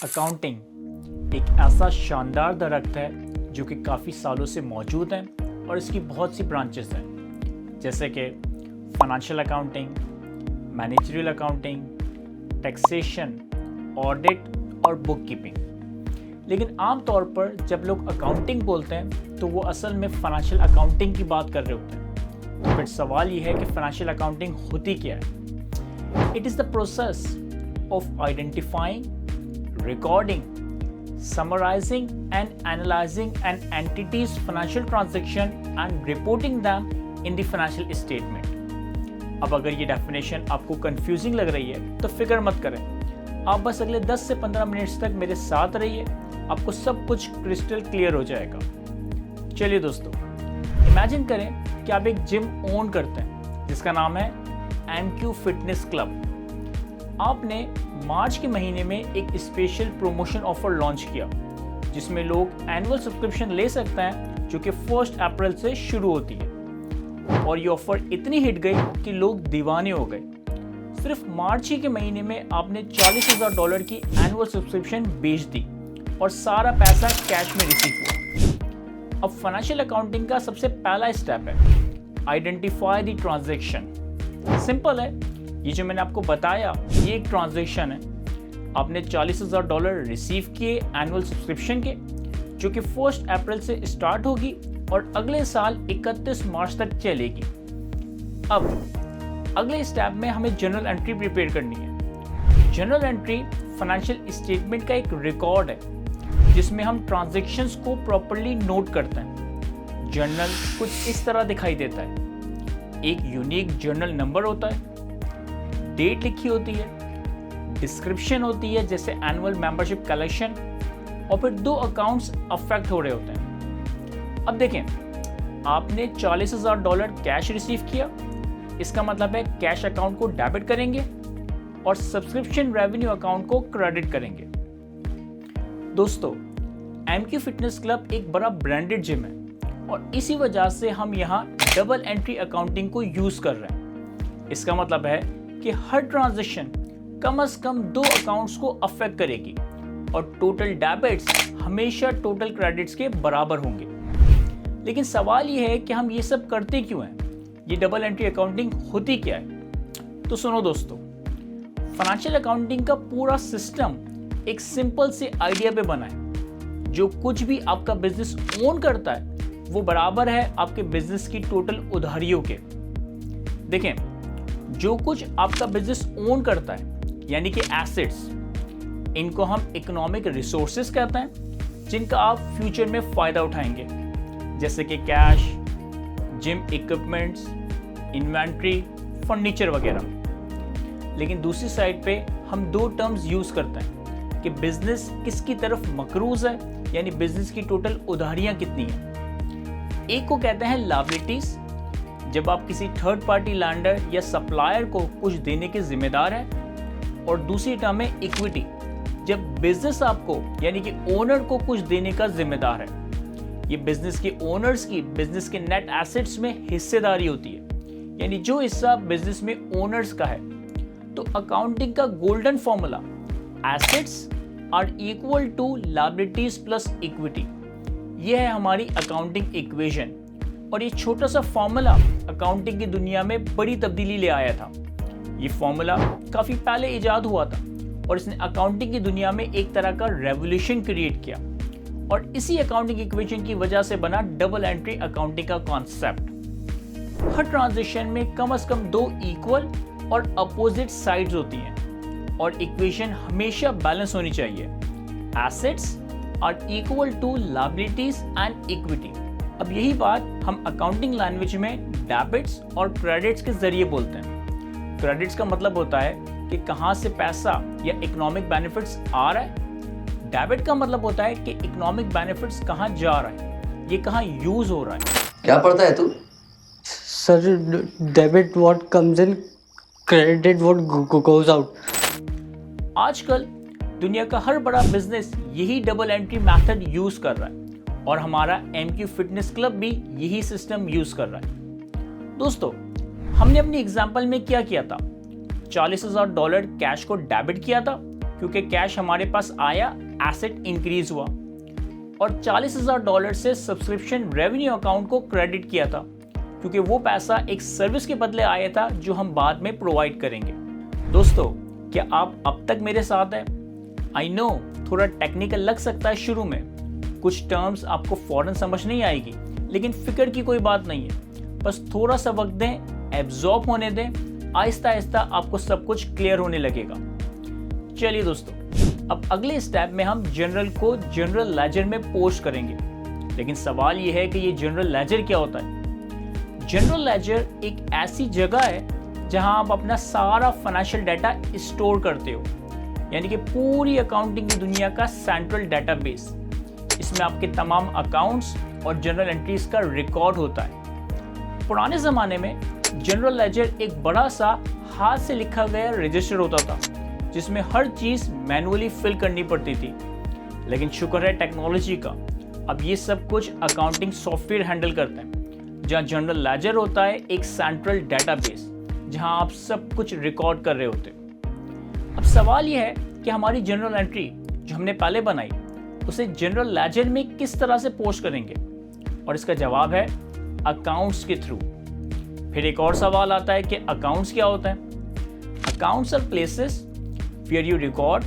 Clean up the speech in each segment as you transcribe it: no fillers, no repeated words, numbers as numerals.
Accounting एक ऐसा शानदार दरख्त है जो कि काफ़ी सालों से मौजूद है और इसकी बहुत सी ब्रांचेस हैं, जैसे कि financial accounting, managerial accounting, taxation, audit और बुक कीपिंग। लेकिन आमतौर पर जब लोग अकाउंटिंग बोलते हैं तो वो असल में फाइनेंशियल अकाउंटिंग की बात कर रहे होते हैं। तो फिर सवाल ये है कि फाइनेंशियल अकाउंटिंग होती क्या है? It is the process of identifying, recording, summarizing and analyzing an entity's financial transaction and reporting them in the financial statement. अब अगर ये डेफिनेशन आपको कंफ्यूजिंग लग रही है तो फिक्र मत करें, आप बस अगले 10 से 15 मिनट्स तक मेरे साथ रहिए, आपको सब कुछ क्रिस्टल क्लियर हो जाएगा। चलिए दोस्तों, इमेजिन करें कि आप एक जिम ओन करते हैं जिसका नाम है MQ फिटनेस क्लब। आपने मार्च के महीने में एक स्पेशल प्रमोशन ऑफर लॉन्च किया जिसमें लोग एनुअल सब्सक्रिप्शन ले सकते हैं जो कि 1 अप्रैल से शुरू होती है। और ये ऑफर इतनी हिट गई कि लोग दीवाने हो गए। सिर्फ मार्च ही के महीने में आपने $40,000 की एनुअल सब्सक्रिप्शन बेच दी और सारा पैसा कैश में रिसीव हुआ। अब फाइनेंशियल अकाउंटिंग का सबसे पहला स्टेप है आइडेंटिफाई द ट्रांजैक्शन। सिंपल है, ये जो मैंने आपको बताया ये एक ट्रांजैक्शन है। आपने $40,000 रिसीव किए एनुअल सब्सक्रिप्शन के, जो कि 1 अप्रैल से स्टार्ट होगी और अगले साल 31 मार्च तक चलेगी। अब अगले स्टेप में हमें जर्नल एंट्री प्रिपेयर करनी है। जर्नल एंट्री फाइनेंशियल स्टेटमेंट का एक रिकॉर्ड है जिसमें हम ट्रांजैक्शंस को प्रॉपर्ली नोट करते हैं। जर्नल कुछ इस तरह दिखाई देता है। एक यूनिक जर्नल नंबर होता है, डेट लिखी होती है, डिस्क्रिप्शन होती है जैसे एनुअल मेंबरशिप कलेक्शन, और फिर 2 अकाउंट्स अफेक्ट हो रहे होते हैं। अब देखें, आपने $40,000 कैश रिसीव किया, इसका मतलब है कैश अकाउंट को डेबिट करेंगे और सब्सक्रिप्शन रेवेन्यू अकाउंट को क्रेडिट करेंगे। दोस्तों, MQ फिटनेस क्लब एक बड़ा ब्रांडेड जिम है और इसी वजह से हम यहाँ डबल एंट्री अकाउंटिंग को यूज कर रहे हैं। इसका मतलब है कि हर ट्रांजैक्शन कम से कम 2 अकाउंट्स को अफेक्ट करेगी और टोटल डेबिट्स हमेशा टोटल क्रेडिट्स के बराबर होंगे। लेकिन सवाल ये है कि हम ये सब करते क्यों हैं? ये डबल एंट्री अकाउंटिंग होती क्या है? तो सुनो दोस्तों, फाइनेंशियल अकाउंटिंग का पूरा सिस्टम एक सिंपल से आइडिया पे बना है। जो कुछ भी आपका बिजनेस ओन करता है वो बराबर है आपके बिजनेस की टोटल उधारियों के। देखें, जो कुछ आपका बिजनेस ओन करता है यानी कि एसेट्स, इनको हम इकोनॉमिक रिसोर्सेज कहते हैं जिनका आप फ्यूचर में फायदा उठाएंगे, जैसे कि cash, gym equipments, inventory, furniture वगैरह। लेकिन दूसरी साइड पे हम 2 टर्म्स यूज करते हैं कि बिजनेस किसकी तरफ मकरूज है, यानी बिजनेस की टोटल उधारियां कितनी हैं। एक को कहते हैं लायबिलिटीज, जब आप किसी थर्ड पार्टी लैंडर या सप्लायर को कुछ देने के जिम्मेदार हैं, और दूसरी टर्म है इक्विटी, जब बिजनेस आपको यानी कि ओनर को कुछ देने का जिम्मेदार है। ये बिजनेस के ओनर्स की बिजनेस के नेट एसेट्स में हिस्सेदारी होती है, यानी जो हिस्सा बिजनेस में ओनर्स का है। तो अकाउंटिंग का golden formula assets are equal to liabilities plus equity, यह है हमारी अकाउंटिंग इक्वेशन। और ये छोटा सा फॉर्मूला अकाउंटिंग की दुनिया में बड़ी तब्दीली ले आया था। ये फॉर्मूला काफी पहले इजाद हुआ था और इसने अकाउंटिंग की दुनिया में एक तरह का रेवोल्यूशन क्रिएट किया, और इसी अकाउंटिंग इक्वेशन की वजह से बना डबल एंट्री अकाउंटिंग का कॉन्सेप्ट। हर ट्रांजैक्शन में कम से कम 2 इक्वल और अपोजिट साइड्स होती हैं और इक्वेशन हमेशा बैलेंस होनी चाहिए। Assets are equal to liabilities and equity. अब यही बात हम अकाउंटिंग लैंग्वेज में डेबिट्स और क्रेडिट्स के जरिए बोलते हैं। क्रेडिट्स का मतलब होता है कि कहां से पैसा या इकोनॉमिक बेनिफिट्स आ रहा है। डेबिट का मतलब होता है कि इकोनॉमिक बेनिफिट्स कहां जा रहा है, ये कहां यूज हो रहा है। क्या पढ़ता है तू? Sir, debit what comes in, credit what goes out. आजकल दुनिया का हर बड़ा बिजनेस यही डबल एंट्री मेथड यूज कर रहा है और हमारा MQ फिटनेस क्लब भी यही सिस्टम यूज कर रहा है। दोस्तों, हमने अपनी एग्जांपल में क्या किया था? $40,000 कैश को डेबिट किया था क्योंकि कैश हमारे पास आया, एसेट इंक्रीज हुआ, और $40,000 से सब्सक्रिप्शन रेवेन्यू अकाउंट को क्रेडिट किया था क्योंकि वो पैसा एक सर्विस के बदले आया था जो हम बाद में प्रोवाइड करेंगे। दोस्तों, क्या आप अब तक मेरे साथ हैं? आई नो थोड़ा टेक्निकल लग सकता है शुरू में, कुछ टर्म्स आपको फौरन समझ नहीं आएगी, लेकिन फिक्र की कोई बात नहीं है। बस थोड़ा सा वक्त दें, एब्जॉर्ब होने दें, आहिस्ता आहिस्ता आपको सब कुछ क्लियर होने लगेगा। चलिए दोस्तों, अब अगले स्टेप में हम जनरल को जनरल लेजर में पोस्ट करेंगे। लेकिन सवाल यह है कि ये जनरल लेजर क्या होता है? जनरल लेजर एक ऐसी जगह है जहां आप अपना सारा फाइनेंशियल डाटा स्टोर करते हो, यानी कि पूरी अकाउंटिंग की दुनिया का सेंट्रल डाटाबेस। इसमें आपके तमाम अकाउंट्स और जनरल एंट्रीज का रिकॉर्ड होता है। पुराने ज़माने में जनरल लेजर एक बड़ा सा हाथ से लिखा गया रजिस्टर होता था जिसमें हर चीज़ मैनुअली फिल करनी पड़ती थी। लेकिन शुक्र है टेक्नोलॉजी का, अब ये सब कुछ अकाउंटिंग सॉफ्टवेयर हैंडल करते हैं, जहाँ जनरल लेजर होता है एक सेंट्रल डाटाबेस जहाँ आप सब कुछ रिकॉर्ड कर रहे होते हो। अब सवाल यह है कि हमारी जनरल एंट्री जो हमने पहले बनाई उसे जनरल लेजर में किस तरह से पोस्ट करेंगे, और इसका जवाब है अकाउंट्स के थ्रू। फिर एक और सवाल आता है कि अकाउंट्स क्या होता है? Accounts are places where you record,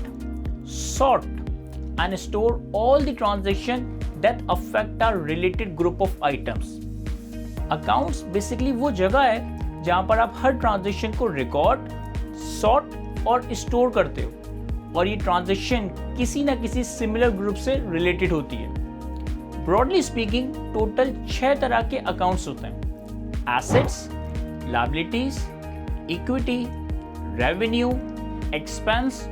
sort and store all the transaction that affect are related group of items. Accounts basically वो जगह है जहां पर आप हर ट्रांजैक्शन को रिकॉर्ड, सॉर्ट और स्टोर करते हो, और ये ट्रांजैक्शन किसी ना किसी सिमिलर ग्रुप से रिलेटेड होती है। ब्रॉडली स्पीकिंग टोटल 6 तरह के अकाउंट्स होते हैं: assets, liabilities, equity, revenue, expense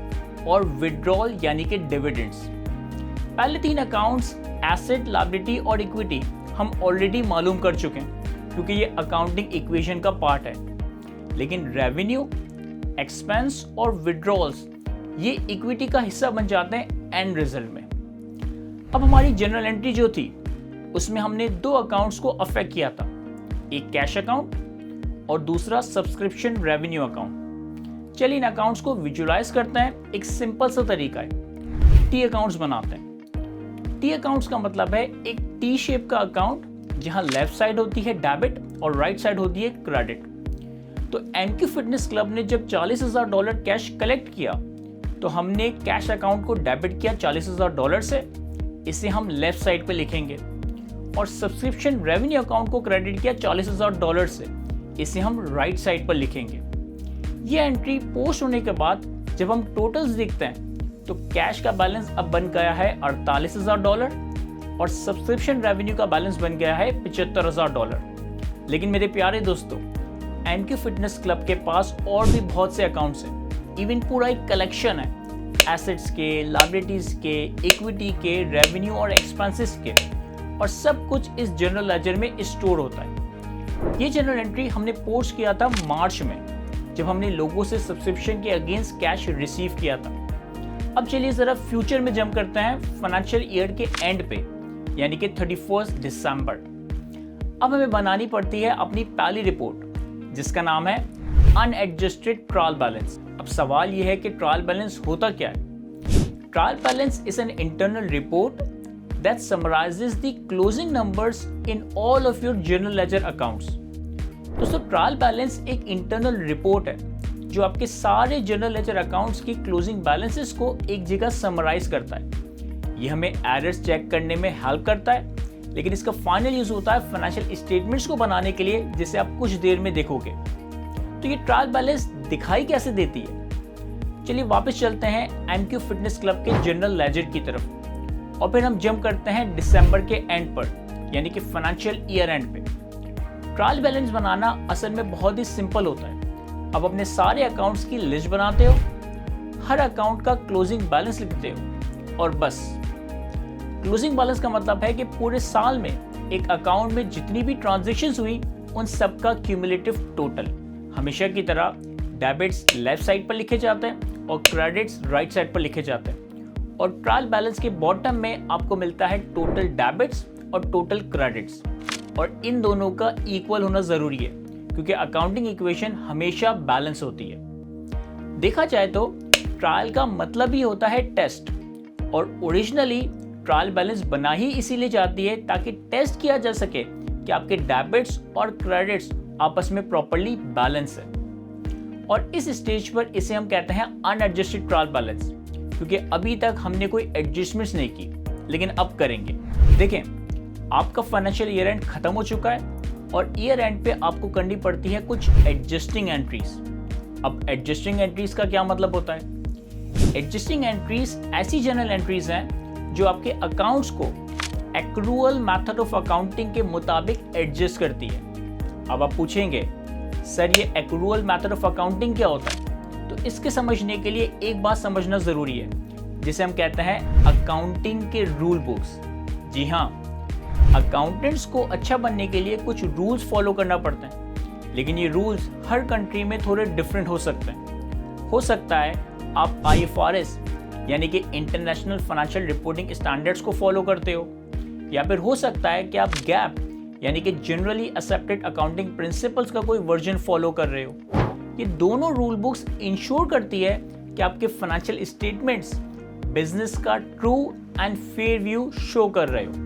और विड्रॉल यानी कि डिविडेंड्स। पहले 3 अकाउंट्स एसेट, लायबिलिटी और इक्विटी हम ऑलरेडी मालूम कर चुके हैं क्योंकि ये अकाउंटिंग इक्वेशन का पार्ट है। लेकिन रेवेन्यू, एक्सपेंस और विड्रॉल्स ये इक्विटी का हिस्सा बन जाते हैं एंड रिजल्ट में। अब हमारी जनरल एंट्री जो थी उसमें हमने 2 अकाउंट्स को अफेक्ट किया था, एक कैश अकाउंट और दूसरा सब्सक्रिप्शन रेवेन्यू अकाउंट। चलिए इन अकाउंट्स को विजुलाइज करते हैं। एक सिंपल सा तरीका है, टी अकाउंट्स बनाते हैं। टी अकाउंट्स का मतलब है एक टी शेप का अकाउंट जहां लेफ्ट साइड होती है डेबिट और राइट साइड होती है क्रेडिट। तो एमक्यू फिटनेस क्लब ने जब $40,000 कैश कलेक्ट किया तो हमने कैश अकाउंट को डेबिट किया $40,000 से, इसे हम लेफ्ट साइड पे लिखेंगे, और सब्सक्रिप्शन रेवेन्यू अकाउंट को क्रेडिट किया $40,000 से, इसे हम राइट साइड पर लिखेंगे। ये एंट्री पोस्ट होने के बाद जब हम टोटल्स देखते हैं तो कैश का बैलेंस अब बन गया है $48,000 और सब्सक्रिप्शन रेवेन्यू का बैलेंस बन गया है $75,000। लेकिन मेरे प्यारे दोस्तों, एमक्यू फिटनेस क्लब के पास और भी बहुत से अकाउंट्स हैं, इवन पूरा एक कलेक्शन है एसेट्स के, लायबिलिटीज के, इक्विटी के, रेवेन्यू और एक्सपेंसेस के, और सब कुछ इस जनरल लेजर में स्टोर होता है। ये जनरल एंट्री हमने पोस्ट किया था मार्च में जब हमने लोगों से सब्सक्रिप्शन के अगेंस्ट कैश रिसीव किया था। अब चलिए जरा फ्यूचर में जंप करते हैं फाइनेंशियल ईयर के एंड पे, यानी कि 31 दिसंबर। अब हमें बनानी पड़ती है अपनी पहली रिपोर्ट जिसका नाम है अनएडजस्टेड ट्रायल बैलेंस। अब सवाल यह है कि ट्रायल बैलेंस होता क्या है? Trial balance is an internal report that summarises the closing numbers in all of your general ledger accounts. दोस्तों, ट्रायल बैलेंस एक इंटरनल रिपोर्ट है जो आपके सारे जनरल लेजर अकाउंट्स की क्लोजिंग बैलेंसेस को एक जगह समराइज करता है। ये हमें एरर्स चेक करने में हेल्प करता है, लेकिन इसका फाइनल यूज होता है फाइनेंशियल स्टेटमेंट्स को बनाने के लिए, जिसे आप कुछ देर में देखोगे। तो ये ट्रायल बैलेंस दिखाई कैसे देती है? चलिए वापस चलते हैं एमक्यू फिटनेस क्लब के जनरल लेजर की तरफ और फिर हम जंप करते हैं दिसंबर के एंड पर, यानी कि फाइनेंशियल ईयर एंड पे। ट्रायल बैलेंस बनाना असल में बहुत ही सिंपल होता है। अब अपने सारे अकाउंट्स की लिस्ट बनाते हो, हर अकाउंट का क्लोजिंग बैलेंस लिखते हो और बस। क्लोजिंग बैलेंस का मतलब है कि पूरे साल में एक अकाउंट में जितनी भी ट्रांजैक्शंस हुई उन सब का क्यूमुलेटिव टोटल। हमेशा की तरह डेबिट्स लेफ्ट साइड पर लिखे जाते हैं और क्रेडिट्स राइट साइड पर लिखे जाते हैं, और ट्रायल बैलेंस के बॉटम में आपको मिलता है टोटल डेबिट्स और टोटल क्रेडिट्स, और इन दोनों का इक्वल होना जरूरी है क्योंकि अकाउंटिंग इक्वेशन हमेशा बैलेंस होती है। देखा जाए तो ट्रायल का मतलब ही होता है टेस्ट, और ओरिजिनली ट्रायल बैलेंस बना ही इसीलिए जाती है ताकि टेस्ट किया जा सके कि आपके डेबिट्स और क्रेडिट्स आपस में प्रॉपर्ली बैलेंस है। और इस स्टेज पर इसे हम कहते हैं अनएडजस्टेड ट्रायल बैलेंस, क्योंकि अभी तक हमने कोई एडजस्टमेंट्स नहीं की, लेकिन अब करेंगे। देखें, आपका फाइनेंशियल ईयर एंड खत्म हो चुका है और ईयर एंड पे आपको करनी पड़ती है कुछ एडजस्टिंग एंट्रीज। अब एडजस्टिंग एंट्रीज का क्या मतलब होता है? एडजस्टिंग एंट्रीज ऐसी जनरल एंट्रीज हैं जो आपके अकाउंट्स को एक्रूअल मेथड ऑफ अकाउंटिंग के मुताबिक एडजस्ट करती है। अब आप पूछेंगे, सर ये एक्रूअल मेथड ऑफ अकाउंटिंग क्या होता है? तो इसके समझने के लिए एक बात समझना जरूरी है, जिसे हम कहते हैं अकाउंटिंग के रूल बुक्स। जी हाँ, अकाउंटेंट्स को अच्छा बनने के लिए कुछ रूल्स फॉलो करना पड़ते हैं, लेकिन ये रूल्स हर कंट्री में थोड़े डिफरेंट हो सकते हैं। हो सकता है आप IFRS यानी कि इंटरनेशनल फाइनेंशियल रिपोर्टिंग स्टैंडर्ड्स को फॉलो करते हो, या फिर हो सकता है कि आप गैप यानी कि जनरली एक्सेप्टेड अकाउंटिंग प्रिंसिपल्स का कोई वर्जन फॉलो कर रहे हो। ये दोनों रूल बुक्स इंश्योर करती है कि आपके फाइनेंशियल स्टेटमेंट्स बिजनेस का true and fair view show कर रहे हो।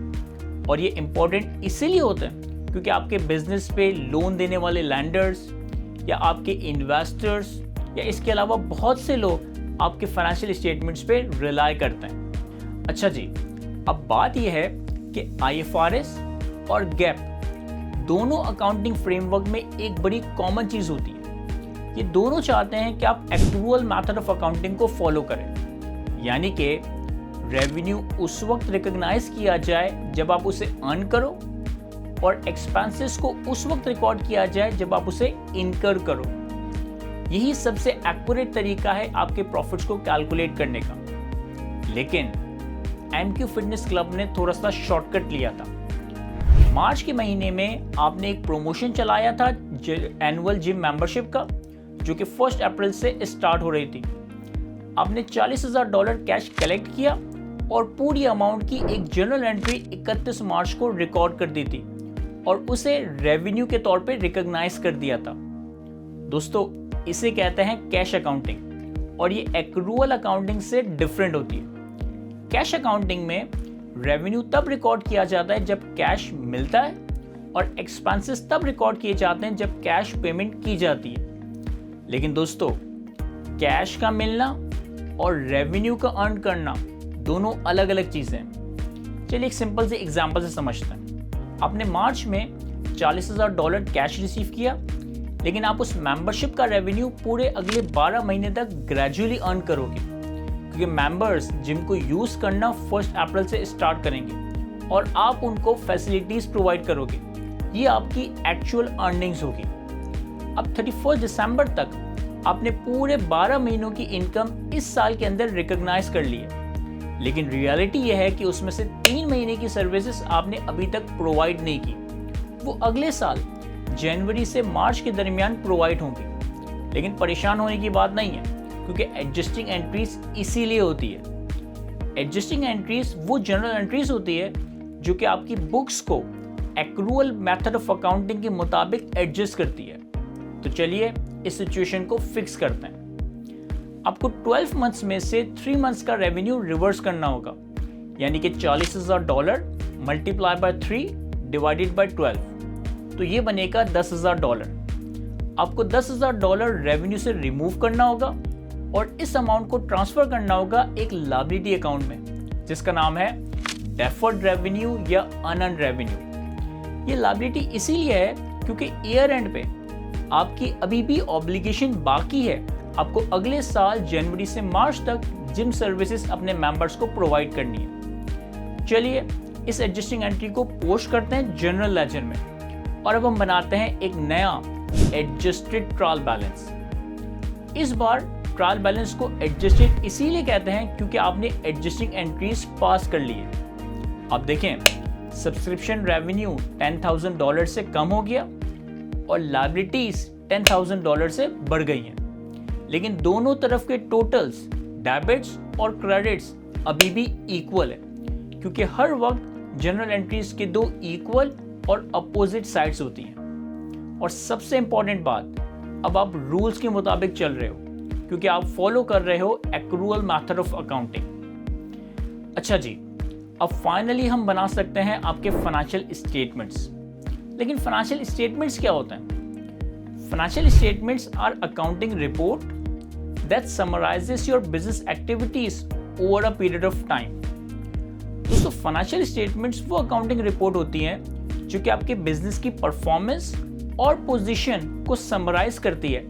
और ये इंपॉर्टेंट इसीलिए होता है क्योंकि आपके बिजनेस पे लोन देने वाले लैंडर्स या आपके इन्वेस्टर्स या इसके अलावा बहुत से लोग आपके फाइनेंशियल स्टेटमेंट्स पे रिलाई करते हैं। अच्छा जी, अब बात यह है कि IFRS और गैप दोनों अकाउंटिंग फ्रेमवर्क में एक बड़ी कॉमन चीज होती है। ये दोनों चाहते हैं कि आप एक्रूअल मेथड ऑफ अकाउंटिंग को फॉलो करें, यानी कि रेवेन्यू उस वक्त रिकॉग्नाइज किया जाए जब आप उसे अर्न करो और एक्सपेंसेस को उस वक्त रिकॉर्ड किया जाए जब आप उसे इनकर करो। यही सबसे एक्यूरेट तरीका है आपके प्रॉफिट्स को कैलकुलेट करने का। लेकिन MQ फिटनेस क्लब ने थोड़ा सा शॉर्टकट लिया था। मार्च के महीने में आपने एक प्रमोशन चलाया था एनुअल जिम मेंबरशिप का, जो कि 1 अप्रैल से स्टार्ट हो रही थी। आपने $40,000 कैश कलेक्ट किया और पूरी अमाउंट की एक जर्नल एंट्री 31 मार्च को रिकॉर्ड कर दी थी और उसे रेवेन्यू के तौर पे रिकॉग्नाइज कर दिया था। दोस्तों, इसे कहते हैं कैश अकाउंटिंग, और ये एक्रूअल अकाउंटिंग से डिफरेंट होती है। कैश अकाउंटिंग में रेवेन्यू तब रिकॉर्ड किया जाता है जब कैश मिलता है, और एक्सपेंसेस तब रिकॉर्ड किए जाते हैं जब कैश पेमेंट की जाती है। लेकिन दोस्तों, कैश का मिलना और रेवेन्यू का अर्न करना दोनों अलग अलग चीजें हैं। चलिए एक सिंपल से एग्जांपल से समझते हैं। आपने मार्च में $40,000 कैश रिसीव किया, लेकिन आप उस मेंबरशिप का रेवेन्यू पूरे अगले 12 महीने तक ग्रेजुअली अर्न करोगे, क्योंकि मेंबर्स जिम को यूज करना 1 अप्रैल से स्टार्ट करेंगे और आप उनको फैसिलिटीज प्रोवाइड करोगे। ये आपकी एक्चुअल अर्निंग्स होगी। अब 31 दिसंबर तक आपने पूरे 12 महीनों की इनकम इस साल के अंदर रिकॉग्नाइज कर ली है, लेकिन रियलिटी यह है कि उसमें से 3 महीने की सर्विसेज आपने अभी तक प्रोवाइड नहीं की। वो अगले साल जनवरी से मार्च के दरमियान प्रोवाइड होंगी। लेकिन परेशान होने की बात नहीं है, क्योंकि एडजस्टिंग एंट्रीज इसीलिए होती है। एडजस्टिंग एंट्रीज वो जनरल एंट्रीज होती है जो कि आपकी बुक्स को एक्रूअल मेथड ऑफ अकाउंटिंग के मुताबिक एडजस्ट करती है। तो चलिए इस सिचुएशन को फिक्स करते हैं। आपको 12 मंथ्स में से 3 मंथ्स का रेवेन्यू रिवर्स करना होगा, यानी कि $40,000 मल्टीप्लाई बाय 3 डिवाइडेड बाय 12, तो ये बनेगा $10,000। आपको $10,000 रेवेन्यू से रिमूव करना होगा और इस अमाउंट को ट्रांसफर करना होगा एक लायबिलिटी अकाउंट में, जिसका नाम है डेफर्ड रेवेन्यू या अनअर्न्ड रेवेन्यू। ये लायबिलिटी इसीलिए है क्योंकि ईयर एंड पे आपकी अभी भी ऑब्लिगेशन बाकी है। आपको अगले साल जनवरी से मार्च तक जिम सर्विसेज अपने मेंबर्स को प्रोवाइड करनी है। चलिए इस एडजस्टिंग एंट्री को पोस्ट करते हैं जनरल लेजर में, और अब हम बनाते हैं एक नया एडजस्टेड ट्रायल बैलेंस। इस बार ट्रायल बैलेंस को एडजस्टेड इसीलिए कहते हैं क्योंकि आपने एडजस्टिंग एंट्रीज पास कर ली है। अब देखें, सब्सक्रिप्शन रेवेन्यू $10,000 से कम हो गया और लायबिलिटीज $10,000 से बढ़ गई हैं, लेकिन दोनों तरफ के टोटल्स, डेबिट्स और क्रेडिट्स अभी भी इक्वल है, क्योंकि हर वक्त जनरल एंट्रीज के 2 इक्वल और अपोजिट साइड्स होती हैं। और सबसे इंपॉर्टेंट बात, अब आप रूल्स के मुताबिक चल रहे हो, क्योंकि आप फॉलो कर रहे हो एक्रूअल मेथड ऑफ अकाउंटिंग। अच्छा जी, अब फाइनली हम बना सकते हैं आपके फाइनेंशियल स्टेटमेंट्स। लेकिन फाइनेंशियल स्टेटमेंट्स क्या होते हैं? Financial statements are accounting report that summarises your business activities over a period of time. दोस्तों, फाइनेंशियल स्टेटमेंट्स वो अकाउंटिंग रिपोर्ट होती हैं जो कि आपके बिजनेस की परफॉर्मेंस और पोजीशन को समराइज करती है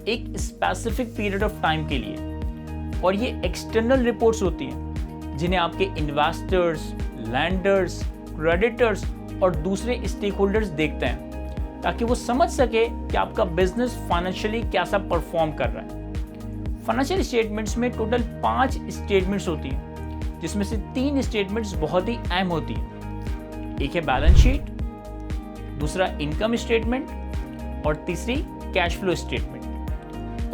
एक स्पेसिफिक पीरियड ऑफ टाइम के लिए। और ये एक्सटर्नल रिपोर्ट्स होती हैं जिन्हें आपके इन्वेस्टर्स, लैंडर्स, क्रेडिटर्स और दूसरे स्टेक होल्डर्स देखते हैं ताकि वो समझ सके कि आपका बिजनेस फाइनेंशियली कैसा परफॉर्म कर रहा है। फाइनेंशियल स्टेटमेंट्स में टोटल 5 स्टेटमेंट्स होती हैं, जिसमें से 3 स्टेटमेंट्स बहुत ही अहम होती हैं। एक है बैलेंस शीट, दूसरा इनकम स्टेटमेंट और तीसरी कैश फ्लो स्टेटमेंट।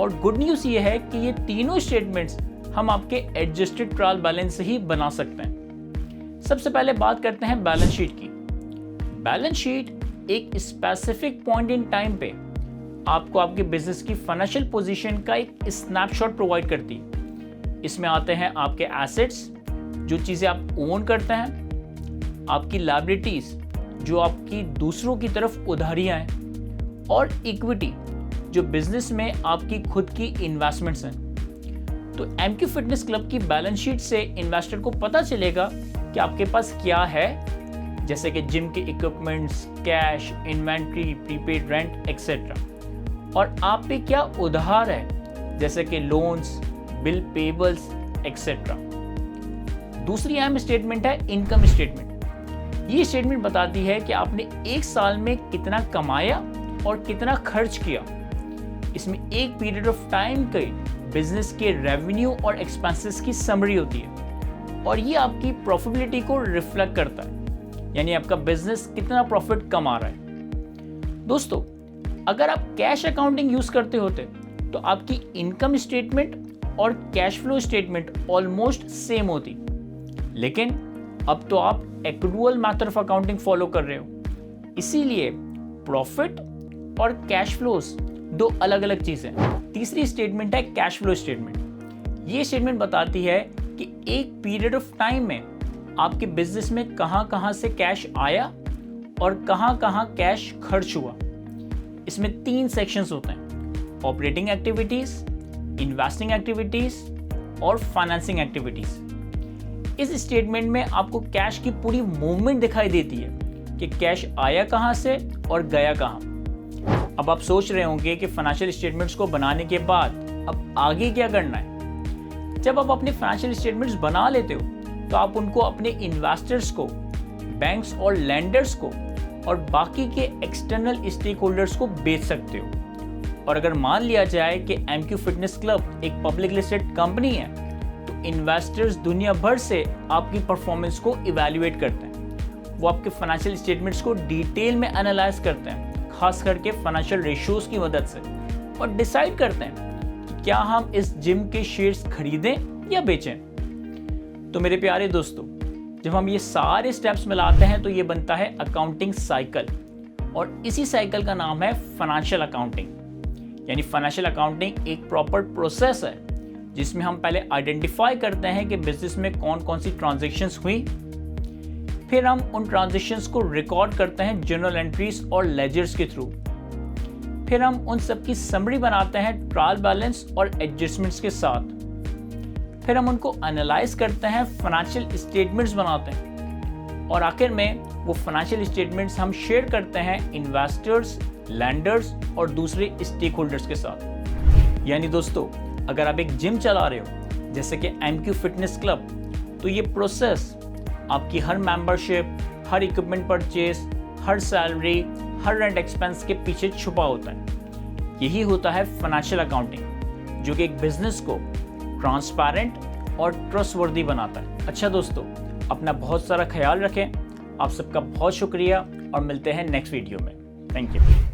और गुड न्यूज़ ये है कि ये तीनों स्टेटमेंट्स हम आपके एडजस्टेड ट्रायल बैलेंस से ही बना सकते हैं। सबसे पहले बात करते हैं बैलेंस शीट की। बैलेंस शीट एक स्पेसिफिक पॉइंट इन टाइम पे आपको आपके बिजनेस की फाइनेंशियल पोजीशन का एक स्नैपशॉट प्रोवाइड करती है। इसमें आते हैं आपके एसेट्स, जो चीज़ें आप ओन करते हैं, आपकी लायबिलिटीज, जो आपकी दूसरों की तरफ उधारियां हैं, और इक्विटी, जो बिजनेस में आपकी खुद की इन्वेस्टमेंट्स हैं। तो एमक्यू फिटनेस क्लब की बैलेंस शीट से इन्वेस्टर को पता चलेगा कि आपके पास क्या है, जैसे कि जिम के equipments, cash, inventory, prepaid rent etcetera, और आप पे क्या उधार है, जैसे कि लोन्स, बिल पेबल्स एक्सेट्रा। दूसरी अहम स्टेटमेंट है इनकम स्टेटमेंट। ये स्टेटमेंट बताती है कि आपने एक साल में कितना कमाया और कितना खर्च किया। इसमें एक पीरियड ऑफ टाइम के बिजनेस के रेवेन्यू और एक्सपेंसेस की समरी होती है, और ये आपकी प्रॉफिटेबिलिटी को रिफ्लेक्ट करता है, यानी आपका बिजनेस कितना प्रॉफिट कमा रहा है। दोस्तों, अगर आप कैश अकाउंटिंग यूज करते होते तो आपकी इनकम स्टेटमेंट और cash flow statement almost same होती, लेकिन अब तो आप accrual method of accounting follow कर रहे हो, इसीलिए प्रॉफिट और कैश फ्लोज दो अलग अलग चीजें। तीसरी स्टेटमेंट है कैश फ्लो स्टेटमेंट। ये स्टेटमेंट बताती है कि एक पीरियड ऑफ टाइम में आपके बिजनेस में कहां से कैश आया और कहां कैश खर्च हुआ। इसमें 3 सेक्शंस होते हैं: ऑपरेटिंग एक्टिविटीज, इन्वेस्टिंग एक्टिविटीज और फाइनेंसिंग एक्टिविटीज। इस स्टेटमेंट में आपको कैश की पूरी मूवमेंट दिखाई देती है कि कैश आया कहां से और गया कहां। अब आप सोच रहे होंगे कि फाइनेंशियल स्टेटमेंट्स को बनाने के बाद अब आगे क्या करना है। जब आप अपने फाइनेंशियल स्टेटमेंट्स बना लेते हो तो आप उनको अपने इन्वेस्टर्स को, बैंक्स और लैंडर्स को और बाकी के एक्सटर्नल स्टेक होल्डर्स को बेच सकते हो। और अगर मान लिया जाए कि एमक्यू फिटनेस क्लब एक पब्लिक लिस्टेड कंपनी है, तो इन्वेस्टर्स दुनिया भर से आपकी परफॉर्मेंस को इवैल्यूएट करते हैं। वो आपके फाइनेंशियल स्टेटमेंट्स को डिटेल में एनालाइज करते हैं, खास करके फाइनेंशियल रेशियोज की मदद से, और डिसाइड करते हैं कि क्या हम इस जिम के शेयर्स खरीदें या बेचें। तो मेरे प्यारे दोस्तों, जब हम ये सारे स्टेप्स मिलाते हैं तो ये बनता है अकाउंटिंग साइकिल, और इसी साइकिल का नाम है फाइनेंशियल अकाउंटिंग। यानी फाइनेंशियल अकाउंटिंग एक प्रॉपर प्रोसेस है जिसमें हम पहले आइडेंटिफाई करते हैं कि बिजनेस में कौन कौन सी ट्रांजैक्शंस हुई, फिर हम उन ट्रांजैक्शंस को रिकॉर्ड करते हैं जर्नल एंट्रीज और लेजर्स के थ्रू, फिर हम उन सब की समरी बनाते हैं ट्रायल बैलेंस और एडजस्टमेंट्स के साथ, फिर हम उनको एनालाइज करते हैं, फाइनेंशियल स्टेटमेंट्स बनाते हैं, और आखिर में वो फाइनेंशियल स्टेटमेंट्स हम शेयर करते हैं इन्वेस्टर्स, लैंडर्स और दूसरे स्टेक होल्डर्स के साथ। यानी दोस्तों, अगर आप एक जिम चला रहे हो जैसे कि एमक्यू फिटनेस क्लब, तो ये प्रोसेस आपकी हर मेंबरशिप, हर इक्विपमेंट परचेज, हर सैलरी, हर रेंट एक्सपेंस के पीछे छुपा होता है। यही होता है फाइनेंशियल अकाउंटिंग, जो कि एक बिजनेस को ट्रांसपेरेंट और ट्रस्टवर्दी बनाता है। अच्छा दोस्तों, अपना बहुत सारा ख्याल रखें। आप सबका बहुत शुक्रिया और मिलते हैं नेक्स्ट वीडियो में। Thank you.